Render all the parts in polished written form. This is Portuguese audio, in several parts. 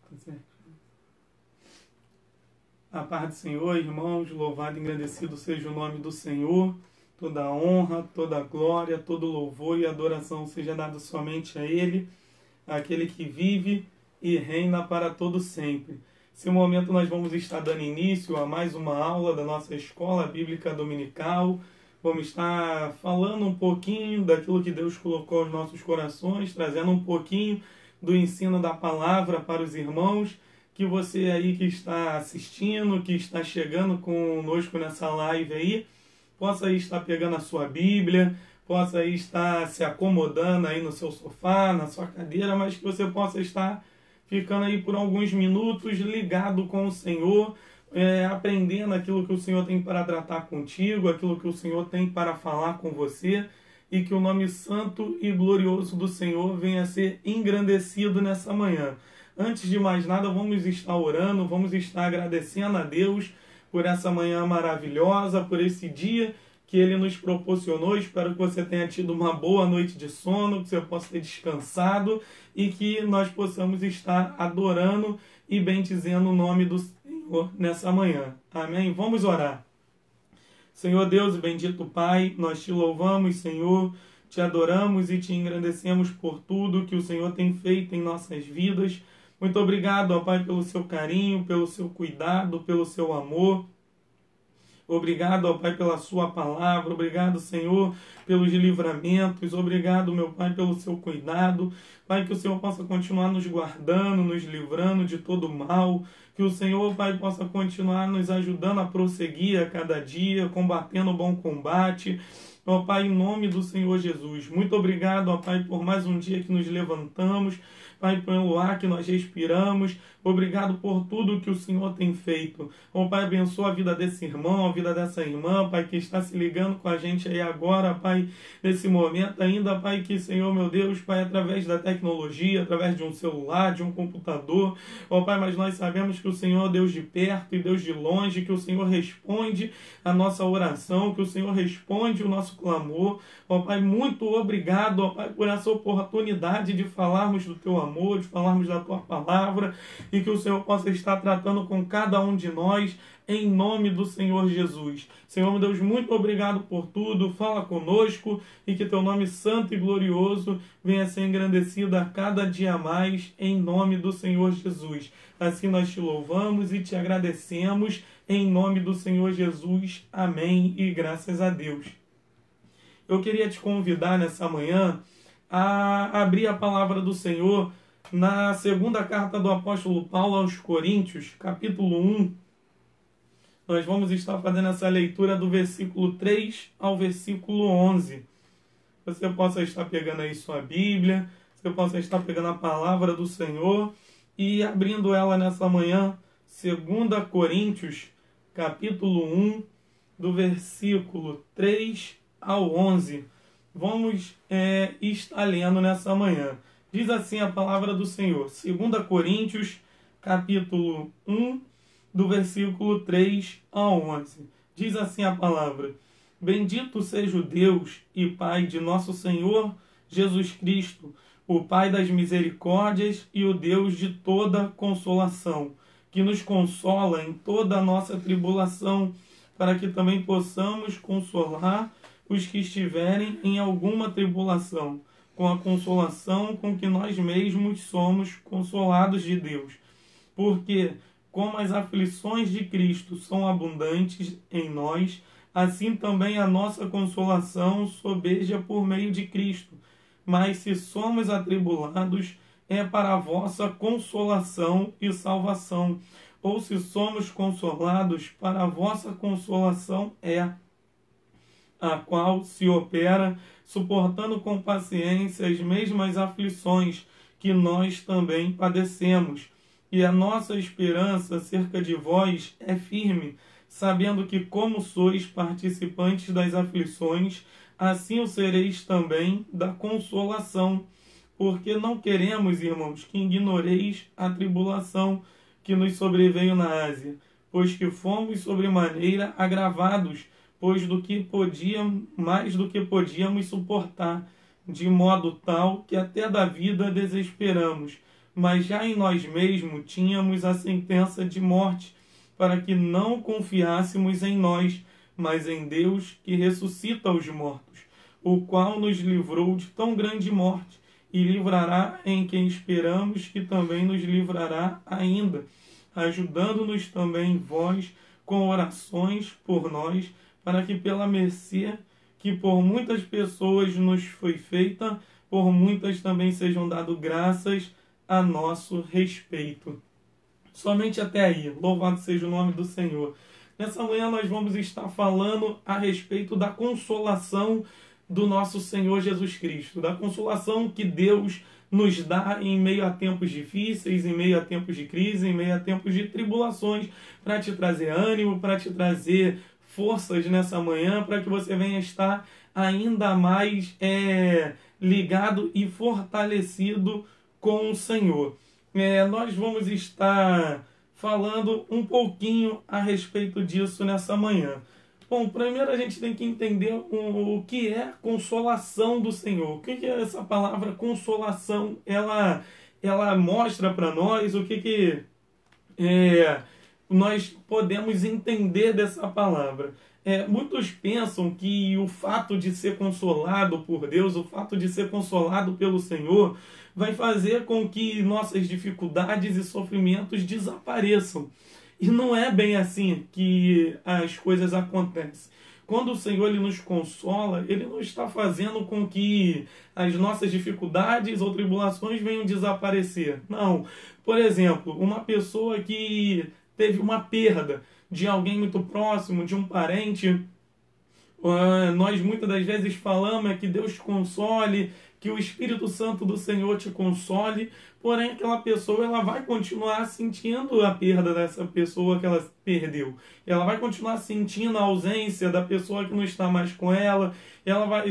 Tá certo. A paz do Senhor, irmãos, louvado e engrandecido seja o nome do Senhor. Toda a honra, toda a glória, todo louvor e adoração seja dado somente a Ele, aquele que vive e reina para todo sempre. Nesse momento nós vamos estar dando início a mais uma aula da nossa Escola Bíblica Dominical. Vamos estar falando um pouquinho daquilo que Deus colocou aos nossos corações, trazendo um pouquinho do ensino da palavra para os irmãos. Que você aí que está assistindo, que está chegando conosco nessa live aí, possa aí estar pegando a sua Bíblia, possa aí estar se acomodando aí no seu sofá, na sua cadeira, mas que você possa estar ficando aí por alguns minutos ligado com o Senhor, aprendendo aquilo que o Senhor tem para tratar contigo, aquilo que o Senhor tem para falar com você, e que o nome santo e glorioso do Senhor venha a ser engrandecido nessa manhã. Antes de mais nada, vamos estar orando, vamos estar agradecendo a Deus por essa manhã maravilhosa, por esse dia que Ele nos proporcionou. Espero que você tenha tido uma boa noite de sono, que você possa ter descansado e que nós possamos estar adorando e bendizendo o nome do Senhor nessa manhã. Amém? Vamos orar. Senhor Deus e bendito Pai, nós te louvamos, Senhor, te adoramos e te engrandecemos por tudo que o Senhor tem feito em nossas vidas. Muito obrigado, ó Pai, pelo seu carinho, pelo seu cuidado, pelo seu amor. Obrigado, ó Pai, pela sua palavra. Obrigado, Senhor, pelos livramentos. Obrigado, meu Pai, pelo seu cuidado. Pai, que o Senhor possa continuar nos guardando, nos livrando de todo mal. Que o Senhor, Pai, possa continuar nos ajudando a prosseguir a cada dia, combatendo o bom combate. Ó Pai, em nome do Senhor Jesus. Muito obrigado, ó Pai, por mais um dia que nos levantamos. Pai, pelo ar que nós respiramos, obrigado por tudo que o Senhor tem feito. Ó Pai, abençoa a vida desse irmão, a vida dessa irmã, Pai, que está se ligando com a gente aí agora, Pai, nesse momento ainda, Pai, que, Senhor, meu Deus, Pai, através da tecnologia, através de um celular, de um computador, ó Pai, mas nós sabemos que o Senhor é Deus de perto e Deus de longe, que o Senhor responde a nossa oração, que o Senhor responde o nosso clamor. Ó Pai, muito obrigado, ó Pai, por essa oportunidade de falarmos do Teu amor, de falarmos da Tua palavra, e que o Senhor possa estar tratando com cada um de nós, em nome do Senhor Jesus. Senhor, meu Deus, muito obrigado por tudo, fala conosco, e que Teu nome santo e glorioso venha a ser engrandecido a cada dia mais, em nome do Senhor Jesus. Assim nós te louvamos e te agradecemos, em nome do Senhor Jesus. Amém, e graças a Deus. Eu queria te convidar nessa manhã a abrir a palavra do Senhor na segunda carta do apóstolo Paulo aos Coríntios, capítulo 1. Nós vamos estar fazendo essa leitura do versículo 3 ao versículo 11. Você possa estar pegando aí sua Bíblia, você possa estar pegando a palavra do Senhor e abrindo ela nessa manhã, 2 Coríntios, capítulo 1, do versículo 3 ao 11. Vamos estar lendo nessa manhã. Diz assim a palavra do Senhor. 2 Coríntios, capítulo 1, do versículo 3 ao 11. Diz assim a palavra: Bendito seja o Deus e Pai de nosso Senhor Jesus Cristo, o Pai das misericórdias e o Deus de toda consolação, que nos consola em toda a nossa tribulação, para que também possamos consolar os que estiverem em alguma tribulação, com a consolação com que nós mesmos somos consolados de Deus. Porque, como as aflições de Cristo são abundantes em nós, assim também a nossa consolação sobeja por meio de Cristo. Mas se somos atribulados, é para a vossa consolação e salvação. Ou se somos consolados, para a vossa consolação é, a qual se opera, suportando com paciência as mesmas aflições que nós também padecemos. E a nossa esperança acerca de vós é firme, sabendo que, como sois participantes das aflições, assim o sereis também da consolação. Porque não queremos, irmãos, que ignoreis a tribulação que nos sobreveio na Ásia, pois que fomos sobremaneira agravados, mais do que podíamos suportar, de modo tal que até da vida desesperamos. mas já em nós mesmos tínhamos a sentença de morte, para que não confiássemos em nós, mas em Deus que ressuscita os mortos, o qual nos livrou de tão grande morte, e livrará em quem esperamos que também nos livrará ainda, ajudando-nos também vós com orações por nós, para que pela mercê que por muitas pessoas nos foi feita, por muitas também sejam dado graças a nosso respeito. Somente até aí. Louvado seja o nome do Senhor. Nessa manhã nós vamos estar falando a respeito da consolação do nosso Senhor Jesus Cristo, da consolação que Deus nos dá em meio a tempos difíceis, em meio a tempos de crise, em meio a tempos de tribulações, para te trazer ânimo, para te trazer forças nessa manhã, para que você venha estar ainda mais ligado e fortalecido com o Senhor. Nós vamos estar falando um pouquinho a respeito disso nessa manhã. Bom, primeiro a gente tem que entender o que é consolação do Senhor. O que é essa palavra consolação? Ela mostra para nós o que nós podemos entender dessa palavra. Muitos pensam que o fato de ser consolado por Deus, o fato de ser consolado pelo Senhor, vai fazer com que nossas dificuldades e sofrimentos desapareçam. E não é bem assim que as coisas acontecem. Quando o Senhor ele nos consola, Ele não está fazendo com que as nossas dificuldades ou tribulações venham desaparecer. Não. Por exemplo, uma pessoa que teve uma perda de alguém muito próximo, de um parente, nós muitas das vezes falamos que Deus te console, que o Espírito Santo do Senhor te console, porém aquela pessoa ela vai continuar sentindo a perda dessa pessoa que ela perdeu. Ela vai continuar sentindo a ausência da pessoa que não está mais com ela.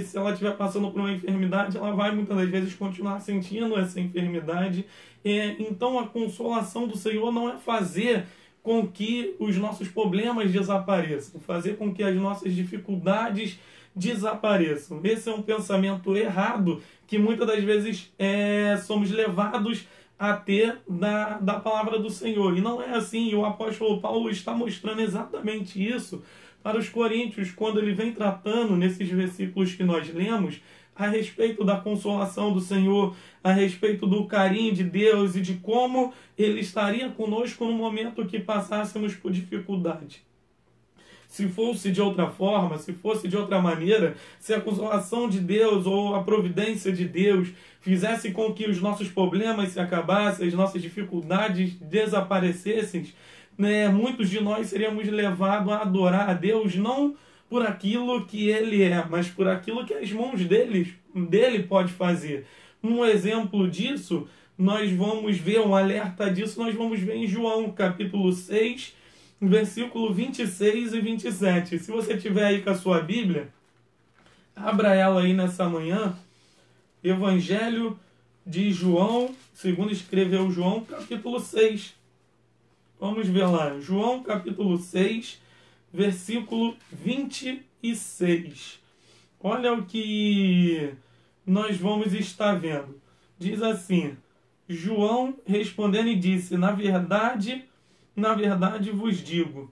Se ela estiver passando por uma enfermidade, ela vai muitas das vezes continuar sentindo essa enfermidade. Então a consolação do Senhor não é fazer com que os nossos problemas desapareçam, fazer com que as nossas dificuldades desapareçam. Esse é um pensamento errado que muitas das vezes somos levados a ter da palavra do Senhor. E não é assim. E o apóstolo Paulo está mostrando exatamente isso para os coríntios, quando ele vem tratando nesses versículos que nós lemos a respeito da consolação do Senhor, a respeito do carinho de Deus e de como Ele estaria conosco no momento que passássemos por dificuldade. Se fosse de outra forma, se fosse de outra maneira, se a consolação de Deus ou a providência de Deus fizesse com que os nossos problemas se acabassem, as nossas dificuldades desaparecessem, muitos de nós seríamos levados a adorar a Deus não por aquilo que Ele é, mas por aquilo que as mãos dele pode fazer. Um exemplo disso, nós vamos ver, um alerta disso, nós vamos ver em João, capítulo 6, versículo 26 e 27. Se você tiver aí com a sua Bíblia, abra ela aí nessa manhã. Evangelho de João, segundo escreveu João, capítulo 6. Vamos ver lá. João, capítulo 6, versículo 26. Olha o que nós vamos estar vendo. Diz assim: João respondendo e disse: Na verdade vos digo,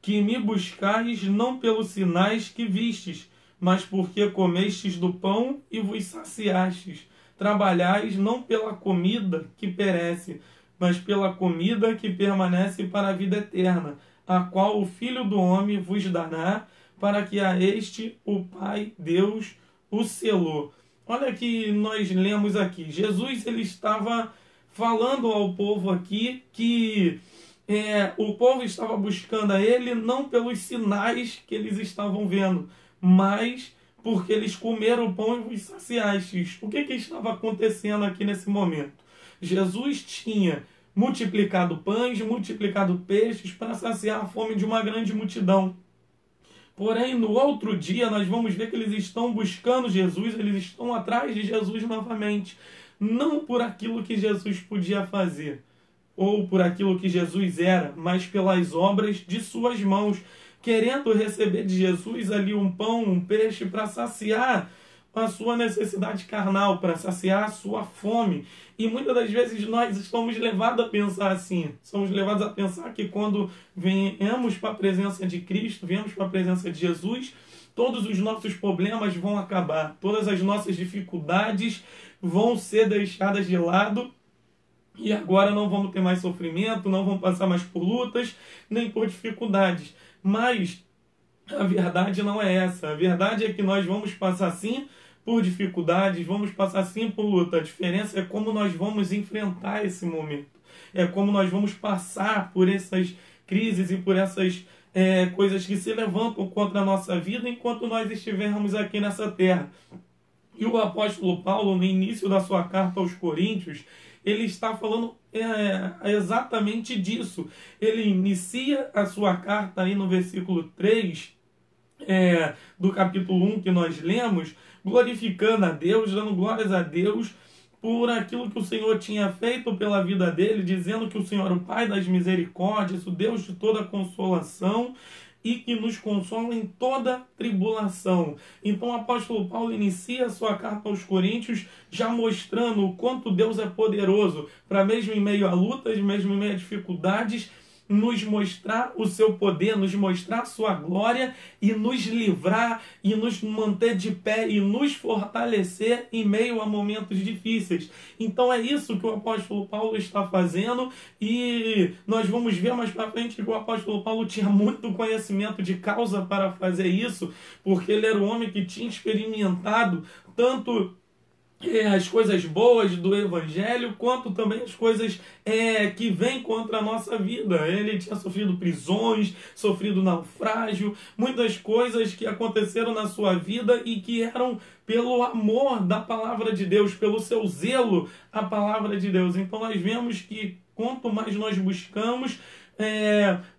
que me buscais não pelos sinais que vistes, mas porque comestes do pão e vos saciastes. Trabalhais não pela comida que perece, mas pela comida que permanece para a vida eterna, a qual o Filho do Homem vos dará, para que a este o Pai Deus o selou. Olha que nós lemos aqui. Jesus ele estava falando ao povo aqui que o povo estava buscando a ele não pelos sinais que eles estavam vendo, mas porque eles comeram o pão e vos saciastes. O que estava acontecendo aqui nesse momento? Jesus tinha multiplicado pães, multiplicado peixes para saciar a fome de uma grande multidão. Porém, no outro dia, nós vamos ver que eles estão buscando Jesus, eles estão atrás de Jesus novamente. Não por aquilo que Jesus podia fazer, ou por aquilo que Jesus era, mas pelas obras de suas mãos, querendo receber de Jesus ali um pão, um peixe, para saciar a sua necessidade carnal, para saciar a sua fome. E muitas das vezes nós estamos levados a pensar assim. Somos levados a pensar que quando venhamos para a presença de Cristo, viemos para a presença de Jesus, todos os nossos problemas vão acabar, todas as nossas dificuldades vão ser deixadas de lado e agora não vamos ter mais sofrimento, não vamos passar mais por lutas, nem por dificuldades. Mas a verdade não é essa. A verdade é que nós vamos passar sim por dificuldades, vamos passar sim por luta. A diferença é como nós vamos enfrentar esse momento. É como nós vamos passar por essas crises e por essas coisas que se levantam contra a nossa vida enquanto nós estivermos aqui nessa terra. E o apóstolo Paulo, no início da sua carta aos Coríntios, ele está falando exatamente disso. Ele inicia a sua carta aí no versículo 3 do capítulo 1 que nós lemos, glorificando a Deus, dando glórias a Deus por aquilo que o Senhor tinha feito pela vida dele, dizendo que o Senhor é o Pai das misericórdias, o Deus de toda consolação e que nos consola em toda tribulação. Então o apóstolo Paulo inicia a sua carta aos Coríntios já mostrando o quanto Deus é poderoso para mesmo em meio a lutas, mesmo em meio a dificuldades, nos mostrar o seu poder, nos mostrar a sua glória e nos livrar e nos manter de pé e nos fortalecer em meio a momentos difíceis. Então é isso que o apóstolo Paulo está fazendo e nós vamos ver mais para frente que o apóstolo Paulo tinha muito conhecimento de causa para fazer isso, porque ele era um homem que tinha experimentado tanto as coisas boas do Evangelho, quanto também as coisas que vêm contra a nossa vida. Ele tinha sofrido prisões, sofrido naufrágio, muitas coisas que aconteceram na sua vida e que eram pelo amor da palavra de Deus, pelo seu zelo à palavra de Deus. Então nós vemos que quanto mais nós buscamos,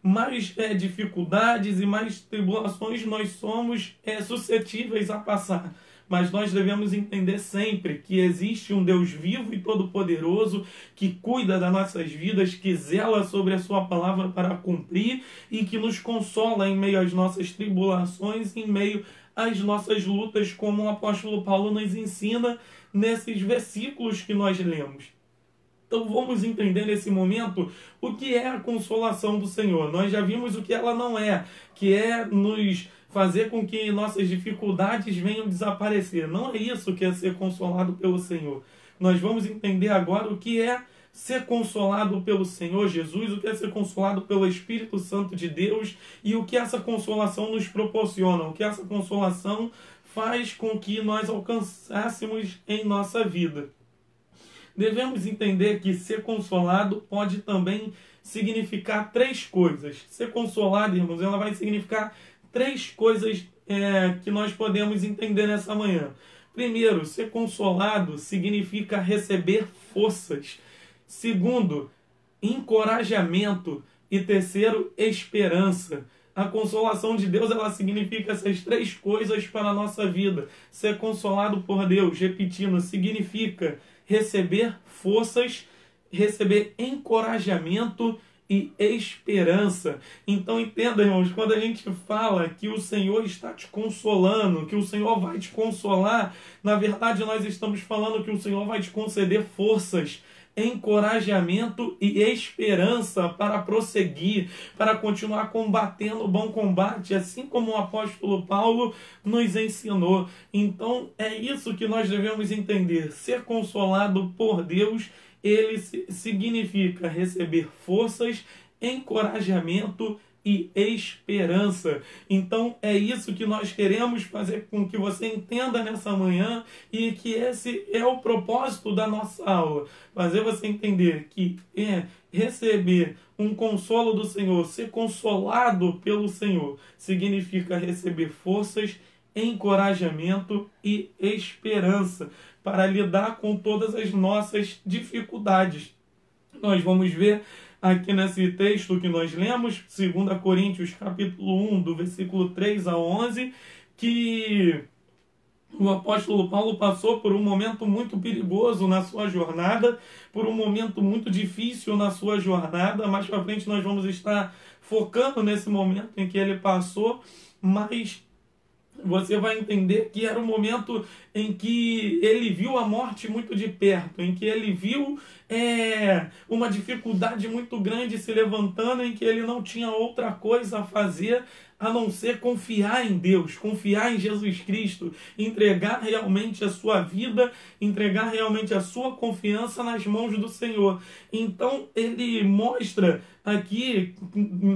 mais dificuldades e mais tribulações nós somos suscetíveis a passar. Mas nós devemos entender sempre que existe um Deus vivo e todo-poderoso que cuida das nossas vidas, que zela sobre a sua palavra para cumprir e que nos consola em meio às nossas tribulações, em meio às nossas lutas, como o apóstolo Paulo nos ensina nesses versículos que nós lemos. Então vamos entender nesse momento o que é a consolação do Senhor. Nós já vimos o que ela não é, que é nos fazer com que nossas dificuldades venham desaparecer. Não é isso que é ser consolado pelo Senhor. Nós vamos entender agora o que é ser consolado pelo Senhor Jesus, o que é ser consolado pelo Espírito Santo de Deus e o que essa consolação nos proporciona, o que essa consolação faz com que nós alcançássemos em nossa vida. Devemos entender que ser consolado pode também significar três coisas. Ser consolado, irmãos, ela vai significar três coisas que nós podemos entender nessa manhã. Primeiro, ser consolado significa receber forças. Segundo, encorajamento. E terceiro, esperança. A consolação de Deus, ela significa essas três coisas para a nossa vida. Ser consolado por Deus, repetindo, significa receber forças, receber encorajamento e esperança. Então entenda, irmãos, quando a gente fala que o Senhor está te consolando, que o Senhor vai te consolar, na verdade nós estamos falando que o Senhor vai te conceder forças, encorajamento e esperança para prosseguir, para continuar combatendo o bom combate, assim como o apóstolo Paulo nos ensinou. Então é isso que nós devemos entender. Ser consolado por Deus, ele significa receber forças, encorajamento e esperança. Então é isso que nós queremos fazer com que você entenda nessa manhã e que esse é o propósito da nossa aula. Fazer você entender que receber um consolo do Senhor, ser consolado pelo Senhor, significa receber forças, encorajamento e esperança para lidar com todas as nossas dificuldades. Nós vamos ver aqui nesse texto que nós lemos, 2 Coríntios capítulo 1, do versículo 3 a 11, que o apóstolo Paulo passou por um momento muito perigoso na sua jornada, por um momento muito difícil na sua jornada. Mais para frente nós vamos estar focando nesse momento em que ele passou, mas você vai entender que era um momento em que ele viu a morte muito de perto, em que ele viu uma dificuldade muito grande se levantando, em que ele não tinha outra coisa a fazer a não ser confiar em Deus, confiar em Jesus Cristo, entregar realmente a sua vida, entregar realmente a sua confiança nas mãos do Senhor. Então ele mostra aqui,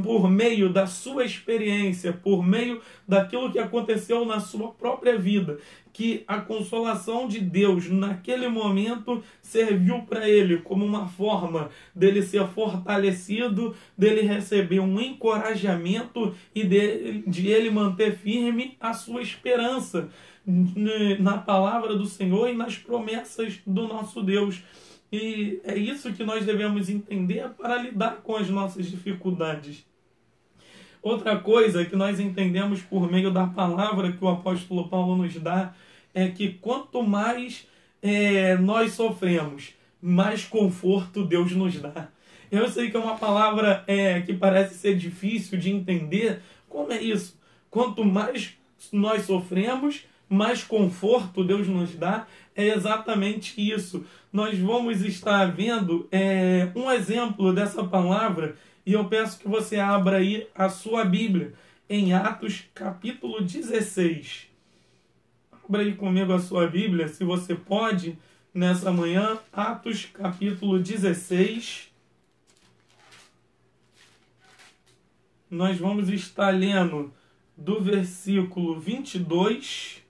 por meio da sua experiência, por meio daquilo que aconteceu na sua própria vida, que a consolação de Deus naquele momento serviu para ele como uma forma dele ser fortalecido, dele receber um encorajamento e de ele manter firme a sua esperança na palavra do Senhor e nas promessas do nosso Deus. E é isso que nós devemos entender para lidar com as nossas dificuldades. Outra coisa que nós entendemos por meio da palavra que o apóstolo Paulo nos dá é que quanto mais nós sofremos, mais conforto Deus nos dá. Eu sei que é uma palavra que parece ser difícil de entender. Como é isso? Quanto mais nós sofremos, mais conforto Deus nos dá. É exatamente isso. Nós vamos estar vendo um exemplo dessa palavra, e eu peço que você abra aí a sua Bíblia em Atos capítulo 16. Abra aí comigo a sua Bíblia, se você pode, nessa manhã. Atos capítulo 16. Nós vamos estar lendo do versículo 22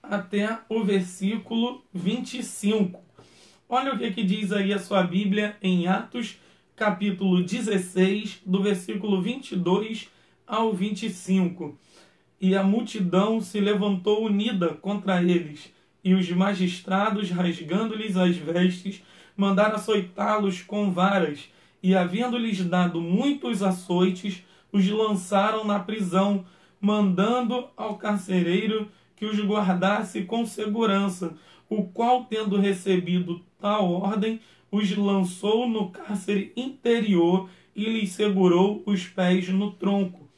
até o versículo 25. Olha o que diz aí a sua Bíblia em Atos capítulo 16, do versículo 22 ao 25. E a multidão se levantou unida contra eles, e os magistrados, rasgando-lhes as vestes, mandaram açoitá-los com varas, e havendo-lhes dado muitos açoites, os lançaram na prisão, mandando ao carcereiro que os guardasse com segurança, o qual, tendo recebido tal ordem, os lançou no cárcere interior e lhes segurou os pés no tronco.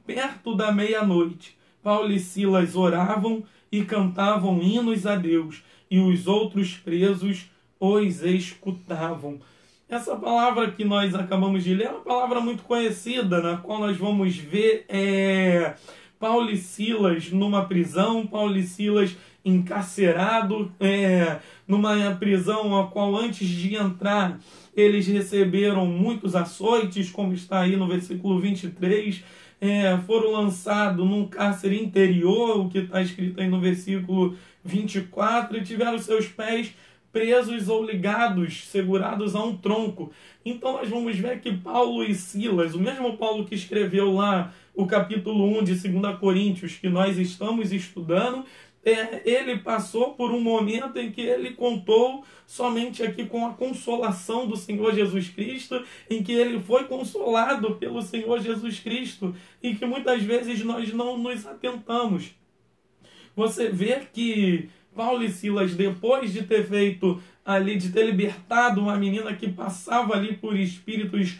Perto da meia-noite, Paulo e Silas oravam e cantavam hinos a Deus, e os outros presos os escutavam. Essa palavra que nós acabamos de ler é uma palavra muito conhecida, na qual nós vamos ver Paulo e Silas numa prisão, Paulo e Silas encarcerado, numa prisão a qual antes de entrar eles receberam muitos açoites, como está aí no versículo 23, foram lançados num cárcere interior, o que está escrito aí no versículo 24, e tiveram seus pés presos ou ligados, segurados a um tronco. Então nós vamos ver que Paulo e Silas, o mesmo Paulo que escreveu lá o capítulo 1 de 2 Coríntios, que nós estamos estudando, ele passou por um momento em que ele contou somente aqui com a consolação do Senhor Jesus Cristo, em que ele foi consolado pelo Senhor Jesus Cristo, e que muitas vezes nós não nos atentamos. Você vê que Paulo e Silas, depois de ter feito ali, de ter libertado uma menina que passava ali por espíritos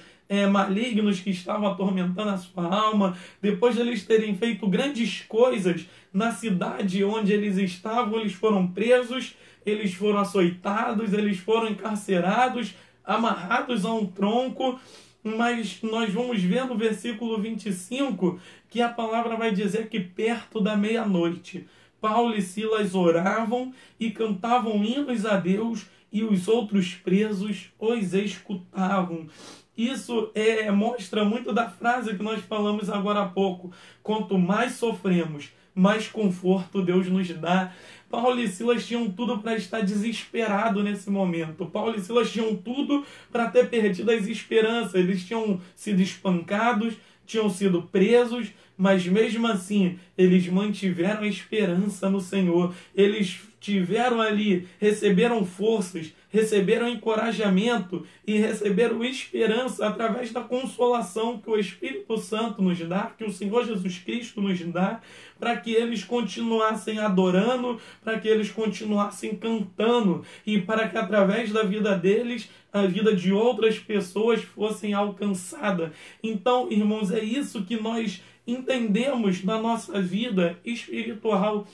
malignos que estavam atormentando a sua alma, depois de eles terem feito grandes coisas na cidade onde eles estavam, eles foram presos, eles foram açoitados, eles foram encarcerados, amarrados a um tronco. Mas nós vamos ver no versículo 25 que a palavra vai dizer que perto da meia-noite, Paulo e Silas oravam e cantavam hinos a Deus, e os outros presos os escutavam. Isso mostra muito da frase que nós falamos agora há pouco. Quanto mais sofremos, mais conforto Deus nos dá. Paulo e Silas tinham tudo para estar desesperado nesse momento. Paulo e Silas tinham tudo para ter perdido as esperanças. Eles tinham sido espancados, tinham sido presos, mas mesmo assim, eles mantiveram a esperança no Senhor. Eles tiveram ali, receberam forças, receberam encorajamento e receberam esperança através da consolação que o Espírito Santo nos dá, que o Senhor Jesus Cristo nos dá, para que eles continuassem adorando, para que eles continuassem cantando e para que através da vida deles, a vida de outras pessoas fossem alcançada. Então, irmãos, é isso que nós entendemos na nossa vida espiritual.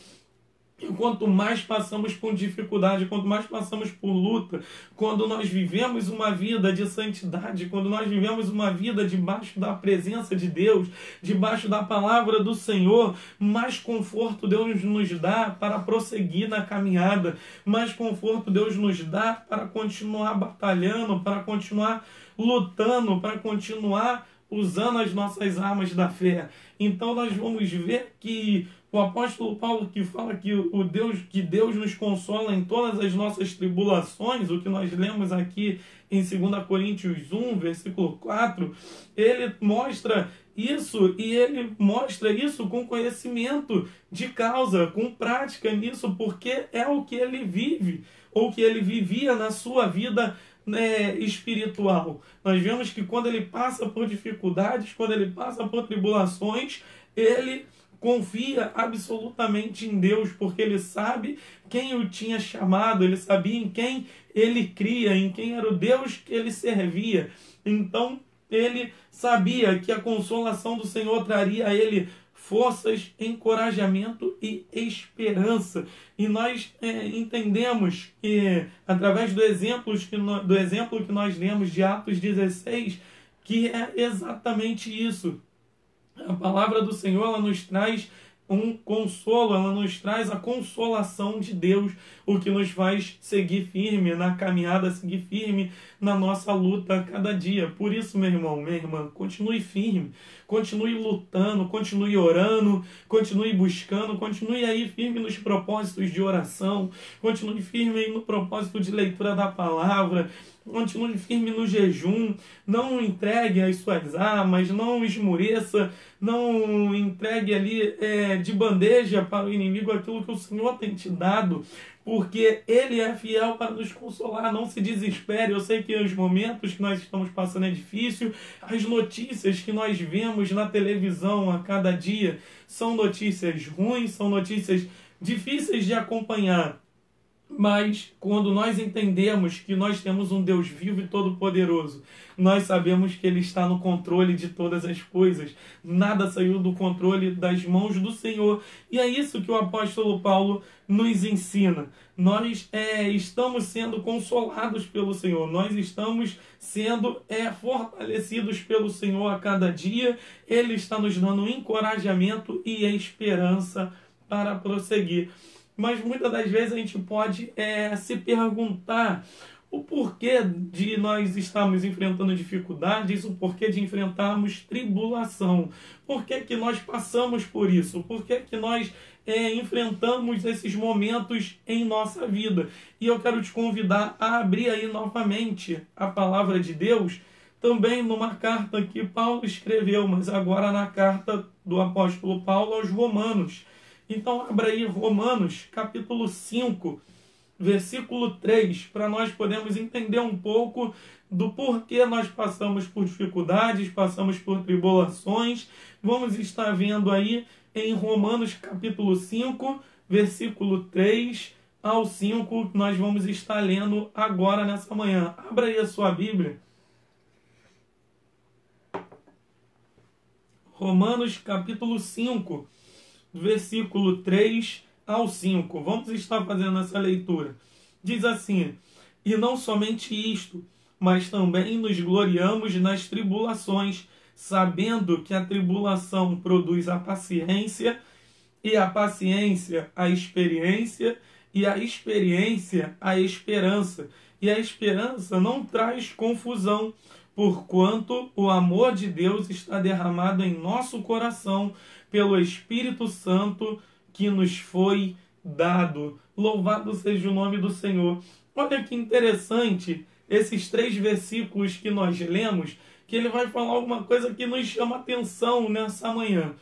E quanto mais passamos por dificuldade, quanto mais passamos por luta, quando nós vivemos uma vida de santidade, quando nós vivemos uma vida debaixo da presença de Deus, debaixo da palavra do Senhor, mais conforto Deus nos dá para prosseguir na caminhada, mais conforto Deus nos dá para continuar batalhando, para continuar lutando, para continuar usando as nossas armas da fé. Então nós vamos ver que o apóstolo Paulo, que fala que Deus nos consola em todas as nossas tribulações, o que nós lemos aqui em 2 Coríntios 1, versículo 4, ele mostra isso, e ele mostra isso com conhecimento de causa, com prática nisso, porque é o que ele vive, ou que ele vivia na sua vida espiritual. Nós vemos que quando ele passa por dificuldades, quando ele passa por tribulações, ele confia absolutamente em Deus, porque ele sabe quem o tinha chamado, ele sabia em quem ele cria, em quem era o Deus que ele servia. Então, ele sabia que a consolação do Senhor traria a ele forças, encorajamento e esperança. E nós entendemos que, através do exemplo que nós lemos de Atos 16, que é exatamente isso. A palavra do Senhor, ela nos traz um consolo, ela nos traz a consolação de Deus, o que nos faz seguir firme na caminhada, seguir firme na nossa luta a cada dia. Por isso, meu irmão, minha irmã, continue firme, continue lutando, continue orando, continue buscando, continue aí firme nos propósitos de oração, continue firme aí no propósito de leitura da palavra, continue firme no jejum, não entregue as suas armas, não esmoreça, não entregue ali de bandeja para o inimigo aquilo que o Senhor tem te dado, porque Ele é fiel para nos consolar. Não se desespere. Eu sei que os momentos que nós estamos passando é difícil, as notícias que nós vemos na televisão a cada dia são notícias ruins, são notícias difíceis de acompanhar. Mas quando nós entendemos que nós temos um Deus vivo e todo-poderoso, nós sabemos que Ele está no controle de todas as coisas. Nada saiu do controle das mãos do Senhor. E é isso que o apóstolo Paulo nos ensina. Nós estamos sendo consolados pelo Senhor. Nós estamos sendo fortalecidos pelo Senhor a cada dia. Ele está nos dando encorajamento e esperança para prosseguir. Mas muitas das vezes a gente pode se perguntar o porquê de nós estarmos enfrentando dificuldades, o porquê de enfrentarmos tribulação. Por que que nós passamos por isso? Por que que nós enfrentamos esses momentos em nossa vida? E eu quero te convidar a abrir aí novamente a palavra de Deus, também numa carta que Paulo escreveu, mas agora na carta do apóstolo Paulo aos Romanos. Então, abra aí Romanos, capítulo 5, versículo 3, para nós podermos entender um pouco do porquê nós passamos por dificuldades, passamos por tribulações. Vamos estar vendo aí em Romanos, capítulo 5, versículo 3 ao 5, que nós vamos estar lendo agora nessa manhã. Abra aí a sua Bíblia. Romanos, capítulo 5, versículo 3 ao 5. Vamos estar fazendo essa leitura. Diz assim: e não somente isto, mas também nos gloriamos nas tribulações, sabendo que a tribulação produz a paciência, e a paciência a experiência, e a experiência a esperança. E a esperança não traz confusão, porquanto o amor de Deus está derramado em nosso coração pelo Espírito Santo que nos foi dado. Louvado seja o nome do Senhor. Olha que interessante esses 3 versículos que nós lemos, que ele vai falar alguma coisa que nos chama atenção nessa manhã.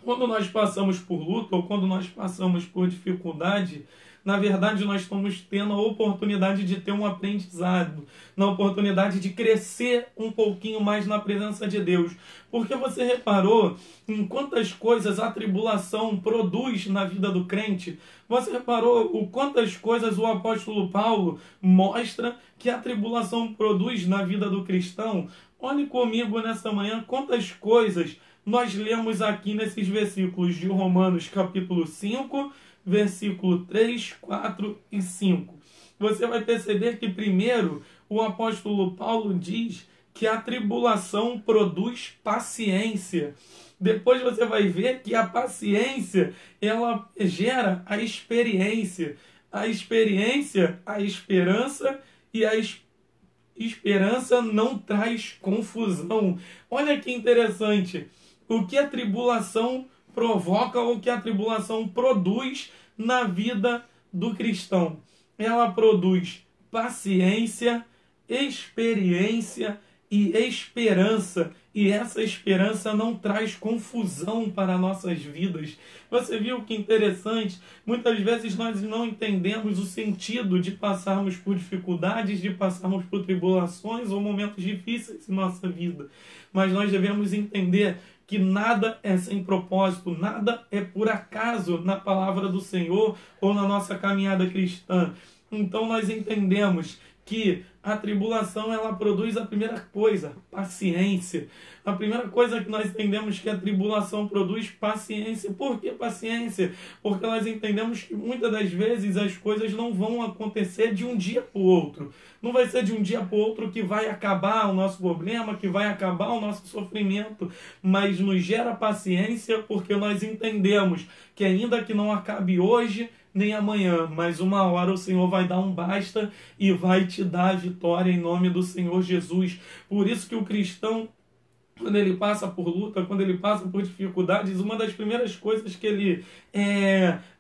Quando nós passamos por luta ou quando nós passamos por dificuldade, na verdade nós estamos tendo a oportunidade de ter um aprendizado, na oportunidade de crescer um pouquinho mais na presença de Deus. Porque você reparou em quantas coisas a tribulação produz na vida do crente? Você reparou o quantas coisas o apóstolo Paulo mostra que a tribulação produz na vida do cristão? Olhe comigo nessa manhã quantas coisas nós lemos aqui nesses versículos de Romanos capítulo 5, versículo 3, 4 e 5. Você vai perceber que primeiro o apóstolo Paulo diz que a tribulação produz paciência. Depois você vai ver que a paciência, ela gera a experiência. A experiência, a esperança, e a esperança não traz confusão. Olha que interessante. O que a tribulação provoca, ou o que a tribulação produz na vida do cristão? Ela produz paciência, experiência e esperança. E essa esperança não traz confusão para nossas vidas. Você viu que interessante? Muitas vezes nós não entendemos o sentido de passarmos por dificuldades, de passarmos por tribulações ou momentos difíceis em nossa vida. Mas nós devemos entender que nada é sem propósito, nada é por acaso na palavra do Senhor ou na nossa caminhada cristã. Então nós entendemos que a tribulação, ela produz a primeira coisa, paciência. A primeira coisa que nós entendemos que a tribulação produz paciência. Por que paciência? Porque nós entendemos que muitas das vezes as coisas não vão acontecer de um dia para o outro. Não vai ser de um dia para o outro que vai acabar o nosso problema, que vai acabar o nosso sofrimento, mas nos gera paciência porque nós entendemos que ainda que não acabe hoje, nem amanhã, mas uma hora o Senhor vai dar um basta e vai te dar a vitória em nome do Senhor Jesus. Por isso que o cristão, quando ele passa por luta, quando ele passa por dificuldades, uma das primeiras coisas que ele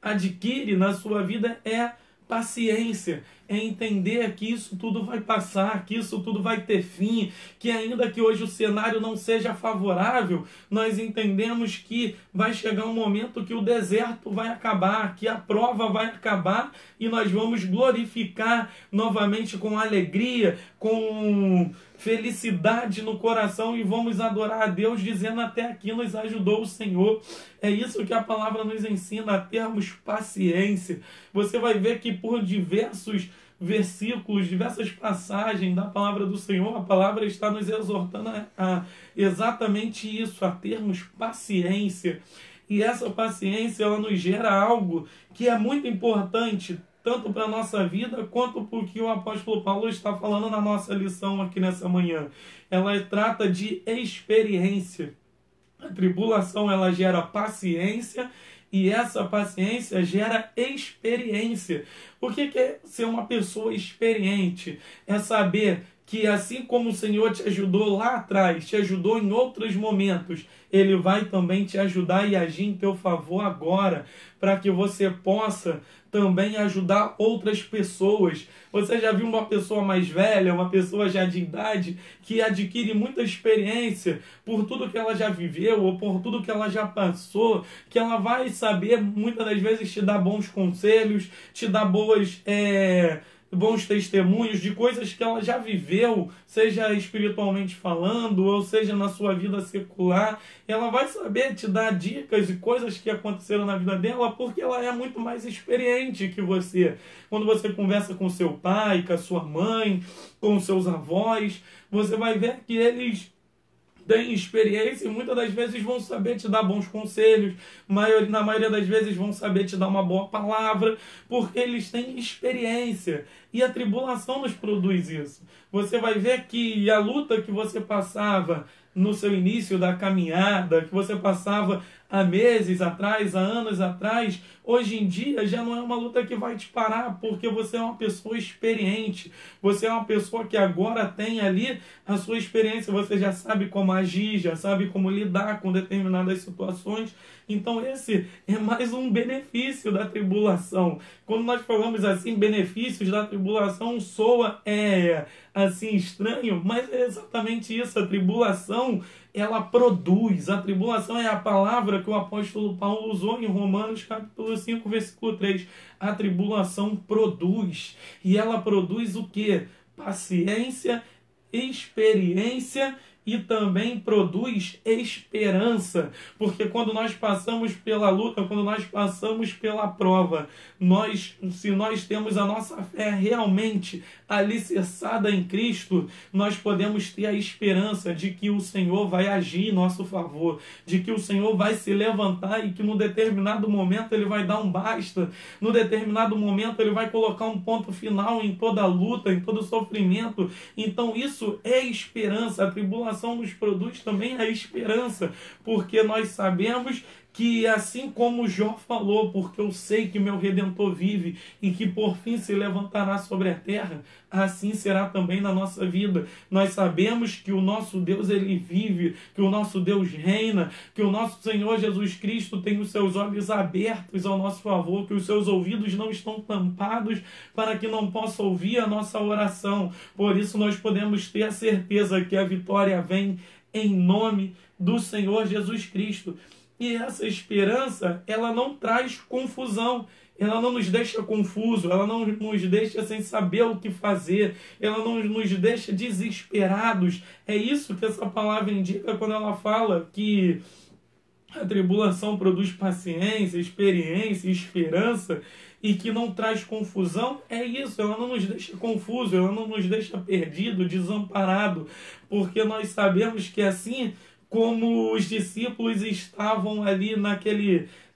adquire na sua vida é paciência, é entender que isso tudo vai passar, que isso tudo vai ter fim, que ainda que hoje o cenário não seja favorável, nós entendemos que vai chegar um momento que o deserto vai acabar, que a prova vai acabar e nós vamos glorificar novamente com alegria, com felicidade no coração e vamos adorar a Deus dizendo: até aqui nos ajudou o Senhor. É isso que a palavra nos ensina, a termos paciência. Você vai ver que por diversos versículos, diversas passagens da palavra do Senhor, a palavra está nos exortando a exatamente isso, a termos paciência. E essa paciência, ela nos gera algo que é muito importante, tanto para a nossa vida, quanto para o que o apóstolo Paulo está falando na nossa lição aqui nessa manhã. Ela trata de experiência. A tribulação, ela gera paciência, e essa paciência gera experiência. O que é ser uma pessoa experiente? É saber que assim como o Senhor te ajudou lá atrás, te ajudou em outros momentos, Ele vai também te ajudar e agir em teu favor agora, para que você possa também ajudar outras pessoas. Você já viu uma pessoa mais velha, uma pessoa já de idade, que adquire muita experiência por tudo que ela já viveu ou por tudo que ela já passou, que ela vai saber, muitas das vezes, te dar bons conselhos, te dar bons testemunhos de coisas que ela já viveu, seja espiritualmente falando, ou seja na sua vida secular. Ela vai saber te dar dicas de coisas que aconteceram na vida dela, porque ela é muito mais experiente que você. Quando você conversa com seu pai, com a sua mãe, com seus avós, você vai ver que eles têm experiência e muitas das vezes vão saber te dar bons conselhos, na maioria das vezes vão saber te dar uma boa palavra, porque eles têm experiência. E a tribulação nos produz isso. Você vai ver que a luta que você passava no seu início da caminhada, que você passava há meses atrás, há anos atrás, hoje em dia já não é uma luta que vai te parar, porque você é uma pessoa experiente, você é uma pessoa que agora tem ali a sua experiência, você já sabe como agir, já sabe como lidar com determinadas situações. Então esse é mais um benefício da tribulação. Quando nós falamos assim, benefícios da tribulação, soa assim estranho, mas é exatamente isso. A tribulação, ela produz. A tribulação é a palavra que o apóstolo Paulo usou em Romanos capítulo 5, versículo 3. A tribulação produz. E ela produz o quê? Paciência, experiência e também produz esperança, porque quando nós passamos pela luta, quando nós passamos pela prova, se nós temos a nossa fé realmente alicerçada em Cristo, nós podemos ter a esperança de que o Senhor vai agir em nosso favor, de que o Senhor vai se levantar e que no determinado momento Ele vai dar um basta, no determinado momento Ele vai colocar um ponto final em toda luta, em todo sofrimento. Então isso é esperança. A tribulação nos produz também a esperança, porque nós sabemos que assim como Jó falou, porque eu sei que meu Redentor vive e que por fim se levantará sobre a terra, assim será também na nossa vida. Nós sabemos que o nosso Deus, Ele vive, que o nosso Deus reina, que o nosso Senhor Jesus Cristo tem os seus olhos abertos ao nosso favor, que os seus ouvidos não estão tampados para que não possa ouvir a nossa oração. Por isso nós podemos ter a certeza que a vitória vem em nome do Senhor Jesus Cristo. E essa esperança, ela não traz confusão, ela não nos deixa confuso, ela não nos deixa sem saber o que fazer, ela não nos deixa desesperados. É isso que essa palavra indica quando ela fala que a tribulação produz paciência, experiência, esperança, e que não traz confusão. É isso, ela não nos deixa confuso, ela não nos deixa perdido, desamparado, porque nós sabemos que assim como os discípulos estavam ali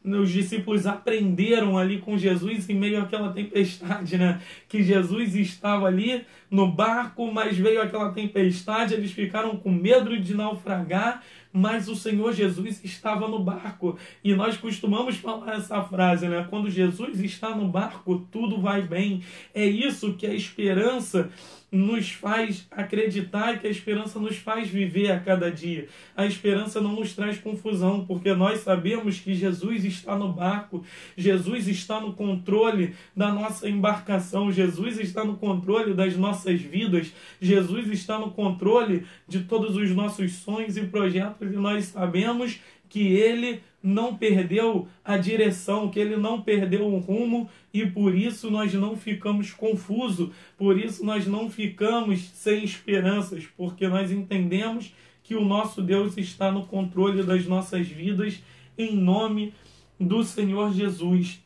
os discípulos aprenderam ali com Jesus em meio àquela tempestade, né? Que Jesus estava ali no barco, mas veio aquela tempestade, eles ficaram com medo de naufragar, mas o Senhor Jesus estava no barco. E nós costumamos falar essa frase, né? Quando Jesus está no barco, tudo vai bem. É isso que a esperança nos faz acreditar e que a esperança nos faz viver a cada dia. A esperança não nos traz confusão, porque nós sabemos que Jesus está no barco, Jesus está no controle da nossa embarcação, Jesus está no controle das nossas vidas, Jesus está no controle de todos os nossos sonhos e projetos, e nós sabemos que Ele não perdeu a direção, que Ele não perdeu o rumo, e por isso nós não ficamos confusos, por isso nós não ficamos sem esperanças, porque nós entendemos que o nosso Deus está no controle das nossas vidas, em nome do Senhor Jesus.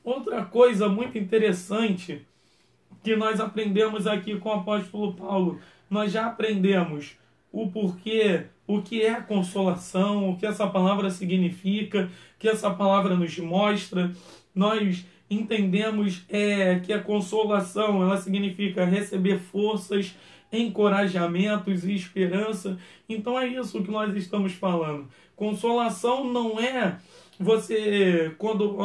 Outra coisa muito interessante que nós aprendemos aqui com o apóstolo Paulo, nós já aprendemos o porquê, o que é consolação, o que essa palavra significa, o que essa palavra nos mostra. Nós entendemos que a consolação, ela significa receber forças, encorajamentos e esperança. Então é isso que nós estamos falando. Consolação não é você, quando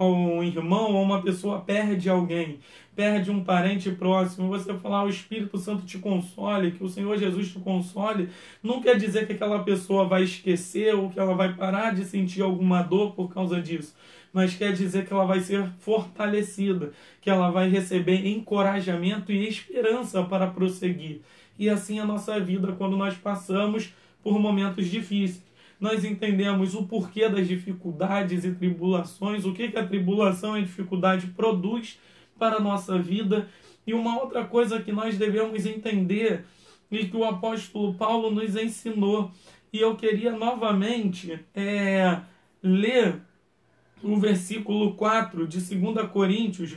um irmão ou uma pessoa perde alguém, perde um parente próximo, você falar o Espírito Santo te console, que o Senhor Jesus te console, não quer dizer que aquela pessoa vai esquecer ou que ela vai parar de sentir alguma dor por causa disso, mas quer dizer que ela vai ser fortalecida, que ela vai receber encorajamento e esperança para prosseguir. E assim a nossa vida, quando nós passamos por momentos difíceis. Nós entendemos o porquê das dificuldades e tribulações, o que a tribulação e a dificuldade produz para a nossa vida. E uma outra coisa que nós devemos entender e que o apóstolo Paulo nos ensinou, e eu queria novamente ler o versículo 4 de 2 Coríntios,